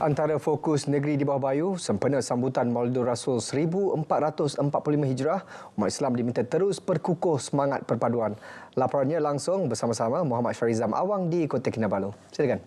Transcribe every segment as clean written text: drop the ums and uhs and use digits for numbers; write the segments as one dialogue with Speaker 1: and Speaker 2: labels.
Speaker 1: Antara fokus negeri di bawah bayu, sempena sambutan Maulidur Rasul 1445 Hijrah, umat Islam diminta terus berkukuh semangat perpaduan. Laporannya langsung bersama-sama Muhammad Syarizam Awang di Kota Kinabalu. Silakan.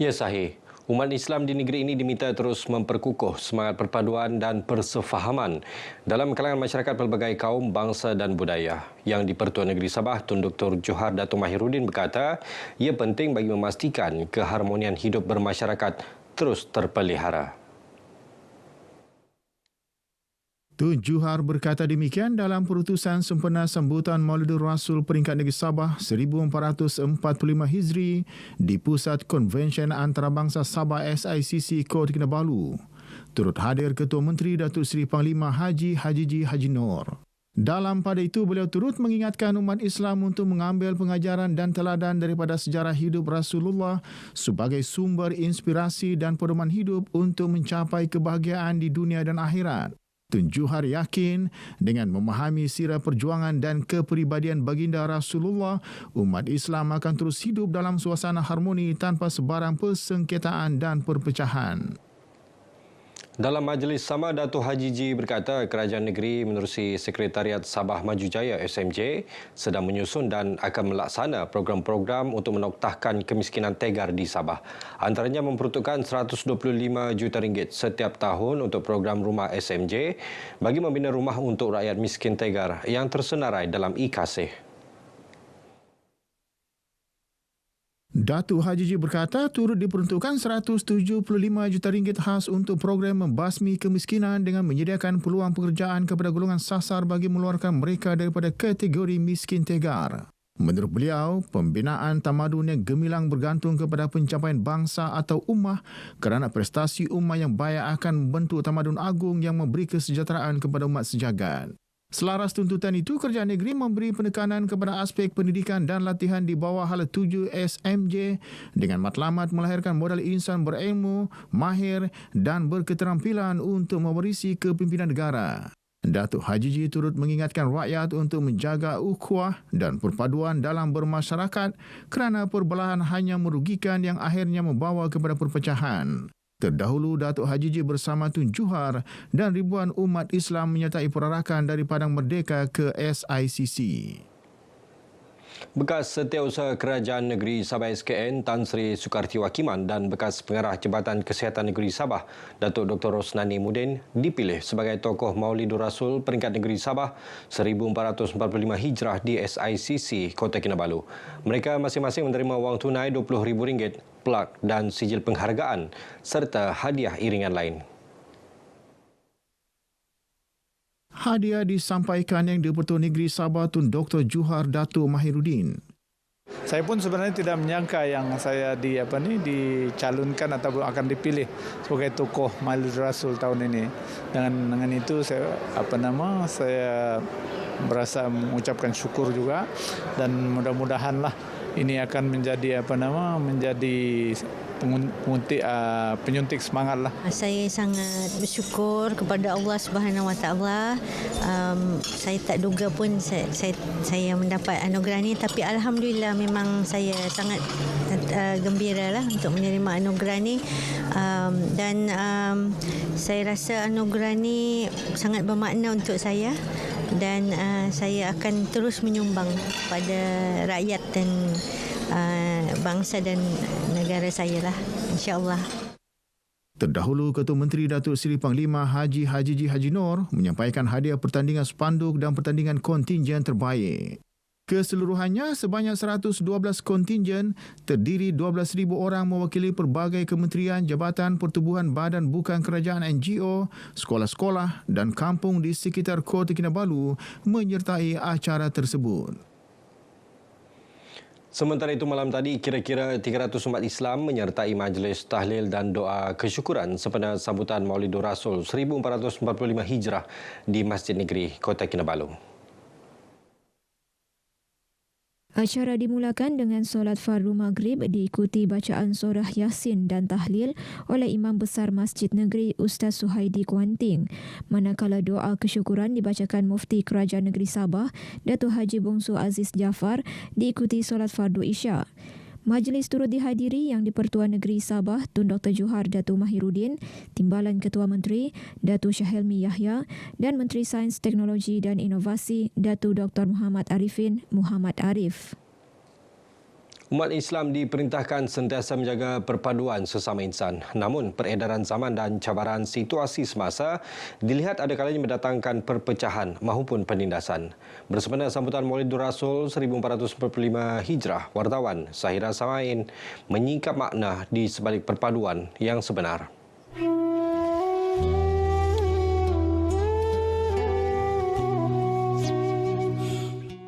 Speaker 2: Ya, sahih. Umat Islam di negeri ini diminta terus memperkukuh semangat perpaduan dan persefahaman dalam kalangan masyarakat pelbagai kaum, bangsa dan budaya. Yang di Pertuan Negeri Sabah, Tun Dr. Johar Datuk Mahiruddin berkata, ia penting bagi memastikan keharmonian hidup bermasyarakat terus terpelihara.
Speaker 3: Tun Johar berkata demikian dalam perutusan sempena sambutan Maulidur Rasul peringkat negeri Sabah 1445 Hijri di Pusat Konvensyen Antarabangsa Sabah SICC Kota Kinabalu. Turut hadir Ketua Menteri Datuk Seri Panglima Haji Haji Noor. Dalam pada itu, beliau turut mengingatkan umat Islam untuk mengambil pengajaran dan teladan daripada sejarah hidup Rasulullah sebagai sumber inspirasi dan pedoman hidup untuk mencapai kebahagiaan di dunia dan akhirat. Tun Johar yakin dengan memahami sirah perjuangan dan kepribadian baginda Rasulullah, umat Islam akan terus hidup dalam suasana harmoni tanpa sebarang persengketaan dan perpecahan.
Speaker 2: Dalam majlis sama, Datuk Haji Ji berkata kerajaan negeri menerusi Sekretariat Sabah Maju Jaya SMJ sedang menyusun dan akan melaksana program-program untuk menoktahkan kemiskinan tegar di Sabah. Antaranya memperuntukkan RM125 juta setiap tahun untuk program rumah SMJ bagi membina rumah untuk rakyat miskin tegar yang tersenarai dalam e-Kasih.
Speaker 3: Datuk Haji Ji berkata turut diperuntukkan RM175 juta khas untuk program membasmi kemiskinan dengan menyediakan peluang pekerjaan kepada golongan sasar bagi mengeluarkan mereka daripada kategori miskin tegar. Menurut beliau, pembinaan tamadun yang gemilang bergantung kepada pencapaian bangsa atau ummah kerana prestasi ummah yang baik akan membentuk tamadun agung yang memberi kesejahteraan kepada umat sejagat. Selaras tuntutan itu, kerajaan negeri memberi penekanan kepada aspek pendidikan dan latihan di bawah hala 7 SMJ dengan matlamat melahirkan modal insan berilmu, mahir dan berketerampilan untuk mewarisi kepimpinan negara. Datuk Haji Ji turut mengingatkan rakyat untuk menjaga ukhuwah dan perpaduan dalam bermasyarakat kerana perbelahan hanya merugikan yang akhirnya membawa kepada perpecahan. Terdahulu, Datuk Haji Ji bersama Tun Johar dan ribuan umat Islam menyertai perarakan dari Padang Merdeka ke SICC.
Speaker 2: Bekas Setiausaha Kerajaan Negeri Sabah SKN Tan Sri Sukarti Wakiman dan bekas Pengarah Jabatan Kesihatan Negeri Sabah Datuk Dr. Rosnani Mudin dipilih sebagai tokoh Maulidur Rasul peringkat negeri Sabah 1445 Hijrah di SICC Kota Kinabalu. Mereka masing-masing menerima wang tunai RM20,000, plak dan sijil penghargaan serta hadiah iringan lain.
Speaker 3: Hadiah disampaikan yang di-Pertuan Negeri Sabah Tun Dr. Johar Datuk Mahiruddin.
Speaker 4: Saya pun sebenarnya tidak menyangka yang saya dicalonkan atau akan dipilih sebagai tokoh Maulidur Rasul tahun ini. Dengan itu saya saya berasa mengucapkan syukur juga dan mudah-mudahanlah ini akan menjadi penyuntik semangat lah.
Speaker 5: Saya sangat bersyukur kepada Allah Subhanahu Wa Taala. Saya tak duga pun saya mendapat anugerah ini, tapi alhamdulillah memang saya sangat gembira lah untuk menerima anugerah ini. Dan saya rasa anugerah ini sangat bermakna untuk saya. Dan saya akan terus menyumbang pada rakyat dan bangsa dan negara saya lah, insya-Allah.
Speaker 3: Terdahulu, Ketua Menteri Datuk Seri Panglima Haji Haji Noor menyampaikan hadiah pertandingan spanduk dan pertandingan kontingen terbaik. Keseluruhannya, sebanyak 112 kontingen terdiri 12,000 orang mewakili pelbagai kementerian, jabatan, pertubuhan, badan bukan kerajaan NGO, sekolah-sekolah dan kampung di sekitar Kota Kinabalu menyertai acara tersebut.
Speaker 2: Sementara itu, malam tadi kira-kira 300 umat Islam menyertai majlis tahlil dan doa kesyukuran sempena sambutan Maulidur Rasul 1445 Hijrah di Masjid Negeri Kota Kinabalu.
Speaker 6: Acara dimulakan dengan solat fardu maghrib diikuti bacaan surah Yasin dan tahlil oleh Imam Besar Masjid Negeri Ustaz Suhaidi Kuanting. Manakala doa kesyukuran dibacakan Mufti Kerajaan Negeri Sabah, Datuk Haji Bongsu Aziz Jaafar, diikuti solat fardu Isya. Majlis turut dihadiri Yang di-Pertuan Negeri Sabah Tun Dr. Johar Datuk Mahiruddin, Timbalan Ketua Menteri Datuk Syahelmi Yahya dan Menteri Sains, Teknologi dan Inovasi Datuk Dr. Muhammad Arifin Muhammad Arif.
Speaker 2: Umat Islam diperintahkan sentiasa menjaga perpaduan sesama insan. Namun, peredaran zaman dan cabaran situasi semasa dilihat ada kalanya mendatangkan perpecahan maupun penindasan. Bersempena sambutan Maulidur Rasul 1445 Hijrah, wartawan Sahira Samain menyingkap makna di sebalik perpaduan yang sebenar.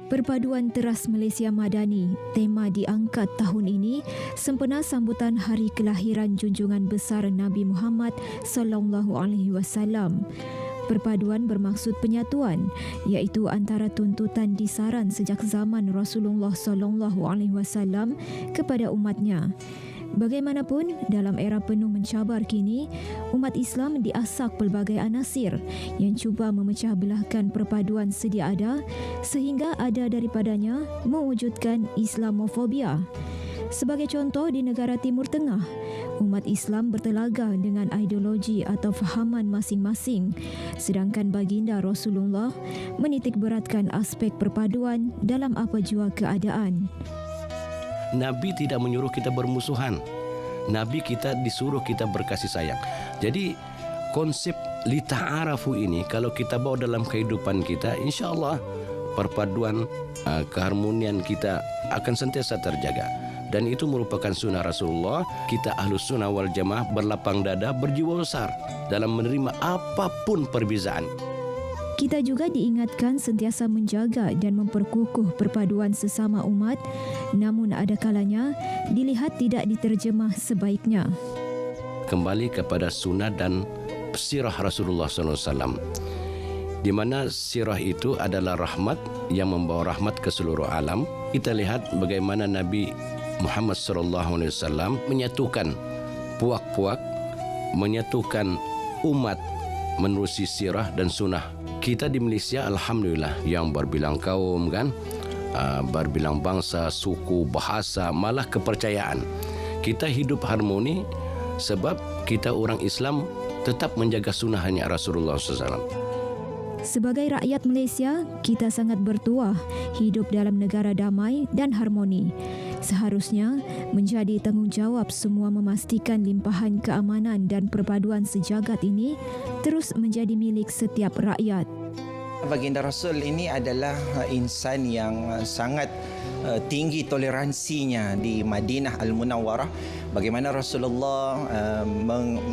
Speaker 6: Perpaduan Teras Malaysia Madani, tema diangkat tahun ini sempena sambutan hari kelahiran junjungan besar Nabi Muhammad sallallahu alaihi wasallam. Perpaduan bermaksud penyatuan, iaitu antara tuntutan disaran sejak zaman Rasulullah sallallahu alaihi wasallam kepada umatnya. Bagaimanapun, dalam era penuh mencabar kini, umat Islam diasak pelbagai anasir yang cuba memecah belahkan perpaduan sedia ada sehingga ada daripadanya mewujudkan Islamofobia. Sebagai contoh, di negara Timur Tengah, umat Islam bertelaga dengan ideologi atau fahaman masing-masing, sedangkan baginda Rasulullah menitikberatkan aspek perpaduan dalam apa jua keadaan.
Speaker 7: Nabi tidak menyuruh kita bermusuhan. Nabi kita disuruh kita berkasih sayang. Jadi konsep lita'arafu ini kalau kita bawa dalam kehidupan kita, insya-Allah perpaduan keharmonian kita akan sentiasa terjaga. Dan itu merupakan sunnah Rasulullah. Kita Ahlus Sunnah wal Jamaah berlapang dada, berjiwa besar dalam menerima apapun perbezaan.
Speaker 6: Kita juga diingatkan sentiasa menjaga dan memperkukuh perpaduan sesama umat, namun ada kalanya dilihat tidak diterjemah sebaiknya.
Speaker 7: Kembali kepada sunnah dan sirah Rasulullah SAW, di mana sirah itu adalah rahmat yang membawa rahmat ke seluruh alam. Kita lihat bagaimana Nabi Muhammad SAW menyatukan puak-puak, menyatukan umat menerusi sirah dan sunnah. Kita di Malaysia, alhamdulillah, yang berbilang kaum kan, berbilang bangsa, suku, bahasa, malah kepercayaan. Kita hidup harmoni sebab kita orang Islam tetap menjaga sunnahnya Rasulullah SAW.
Speaker 6: Sebagai rakyat Malaysia, kita sangat bertuah hidup dalam negara damai dan harmoni. Seharusnya menjadi tanggungjawab semua memastikan limpahan keamanan dan perpaduan sejagat ini terus menjadi milik setiap rakyat.
Speaker 8: Baginda Rasul ini adalah insan yang sangat tinggi toleransinya di Madinah Al-Munawwarah. Bagaimana Rasulullah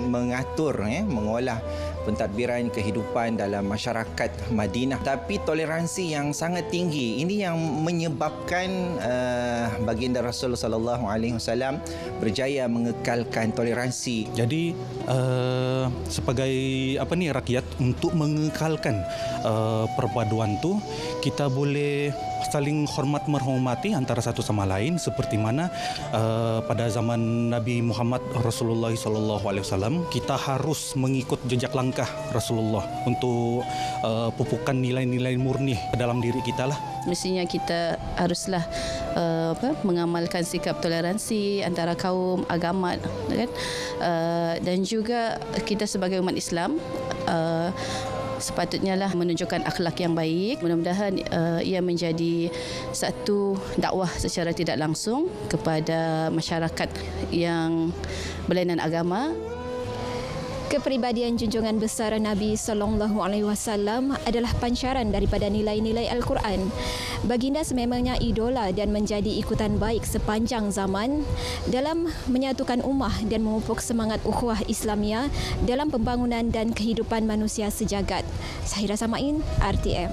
Speaker 8: mengatur, mengolah pentadbiran kehidupan dalam masyarakat Madinah, tapi toleransi yang sangat tinggi ini yang menyebabkan baginda Rasul sallallahu alaihi wasallam berjaya mengekalkan toleransi.
Speaker 9: Jadi sebagai rakyat, untuk mengekalkan perpaduan tu, kita boleh saling hormat menghormati antara satu sama lain, seperti mana pada zaman Nabi Muhammad Rasulullah sallallahu alaihi wasallam kita harus mengikut jejak langkah Rasulullah untuk pupukkan nilai-nilai murni dalam diri kita lah.
Speaker 10: Mestinya kita haruslah mengamalkan sikap toleransi antara kaum, agama, kan? Dan juga kita sebagai umat Islam sepatutnya lah menunjukkan akhlak yang baik. Mudah-mudahan ia menjadi satu dakwah secara tidak langsung kepada masyarakat yang berlainan agama.
Speaker 6: Kepribadian junjungan besar Nabi sallallahu alaihi wasallam adalah pancaran daripada nilai-nilai Al-Quran. Baginda sememangnya idola dan menjadi ikutan baik sepanjang zaman dalam menyatukan ummah dan memupuk semangat ukhuwah Islamiah dalam pembangunan dan kehidupan manusia sejagat. Sahira Samain, RTM.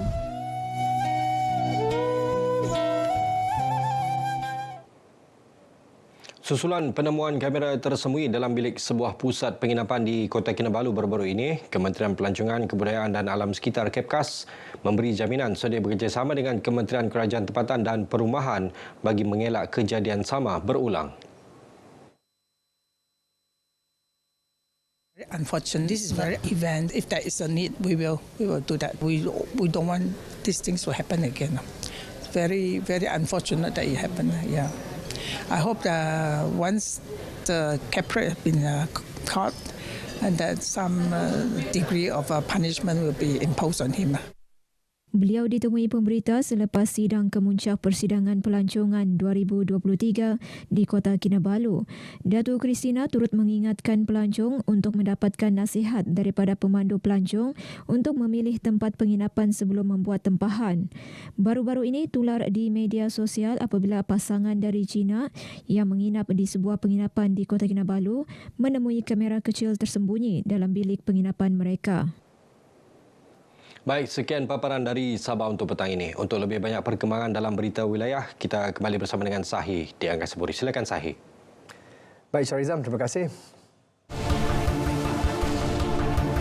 Speaker 2: Susulan penemuan kamera tersembunyi dalam bilik sebuah pusat penginapan di Kota Kinabalu baru-baru ini, Kementerian Pelancongan, Kebudayaan dan Alam Sekitar KEPKAS memberi jaminan sedia bekerjasama dengan Kementerian Kerajaan Tempatan dan Perumahan bagi mengelak kejadian sama berulang.
Speaker 11: Unfortunately, this is very event. If there is a need, we will do that. We don't want these things to happen again. Very unfortunate that it happened. Yeah. I hope that once the culprit has been caught, and that some degree of punishment will be imposed on him.
Speaker 6: Beliau ditemui pemberita selepas sidang kemuncak persidangan pelancongan 2023 di Kota Kinabalu. Datuk Christina turut mengingatkan pelancong untuk mendapatkan nasihat daripada pemandu pelancong untuk memilih tempat penginapan sebelum membuat tempahan. Baru-baru ini tular di media sosial apabila pasangan dari China yang menginap di sebuah penginapan di Kota Kinabalu menemui kamera kecil tersembunyi dalam bilik penginapan mereka.
Speaker 2: Baik, sekian paparan dari Sabah untuk petang ini. Untuk lebih banyak perkembangan dalam berita wilayah, kita kembali bersama dengan Sahih di Angkasa Puri. Silakan Sahih.
Speaker 1: Baik Syarizam, terima kasih.